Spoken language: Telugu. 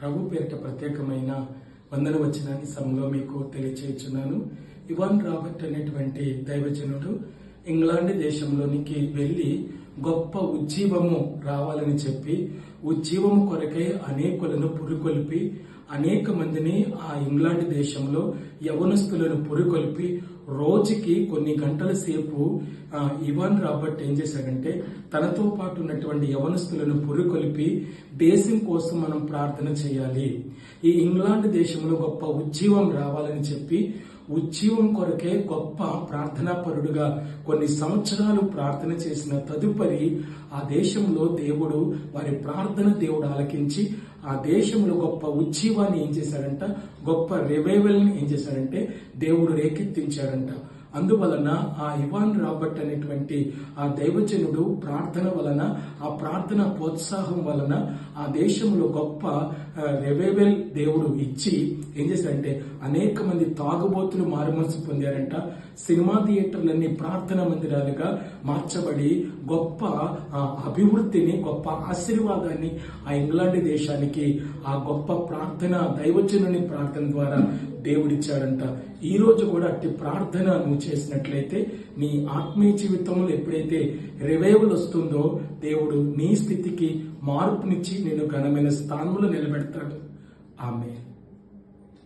ప్రభు పేరిట ప్రత్యేకమైన వందన వచనాన్ని సమయంలో మీకు తెలియచేస్తున్నాను. ఇవాన్ రాబర్ట్ అనేటువంటి దైవజనుడు ఇంగ్లాండ్ దేశంలోనికి వెళ్లి గొప్ప ఉజ్జీవము రావాలని చెప్పి ఉజ్జీవము కొరకై అనేకులను పురుకొల్పి అనేక మందిని ఆ ఇంగ్లాండ్ దేశంలో యవనస్తులను పురుకొల్పి రోజుకి కొన్ని గంటల సేపు ఇవాన్ రాబర్ట్ ఏం చేశాడంటే తనతో పాటు ఉన్నటువంటి యవనస్తులను పురుకొల్పి దేశం కోసం మనం ప్రార్థన చేయాలి, ఈ ఇంగ్లాండ్ దేశంలో గొప్ప ఉజ్జీవం రావాలని చెప్పి ఉజ్జీవం కొరకే గొప్ప ప్రార్థనాపరుడుగా కొన్ని సంవత్సరాలు ప్రార్థన చేసిన తదుపరి ఆ దేశంలో దేవుడు వారి ప్రార్థన దేవుడు ఆలకించి ఆ దేశంలో గొప్ప ఉజ్జీవాన్ని ఏం చేశాడంట, గొప్ప రివైవల్ని ఏం చేశాడంటే దేవుడు రేకెత్తించాడంట. అందువలన ఆ ఇవాన్ రాబర్ట్ అనేటువంటి ఆ దైవజనుడు ప్రార్థన వలన, ఆ ప్రార్థన ప్రోత్సాహం వలన ఆ దేశంలో గొప్ప రివైవల్ దేవుడు ఇచ్చి ఏం చేశాడంటే అనేక మంది తాగుబోతులు మారుమనసు పొందారంట. సినిమా థియేటర్లన్నీ ప్రార్థన మందిరాలుగా మార్చబడి గొప్ప అభివృద్ధిని, గొప్ప ఆశీర్వాదాన్ని ఆ ఇంగ్లాండ్ దేశానికి ఆ గొప్ప ప్రార్థన దైవజనుని ప్రార్థన ద్వారా దేవుడిచ్చాడంట. ఈ రోజు కూడా అట్టి ప్రార్థన నువ్వు చేసినట్లయితే నీ ఆత్మీయ జీవితంలో ఎప్పుడైతే రివైవల్ వస్తుందో దేవుడు నీ స్థితికి మార్పునిచ్చి నిన్ను ఘనమైన స్థానంలో నిలబెడతాడు. ఆమేన్.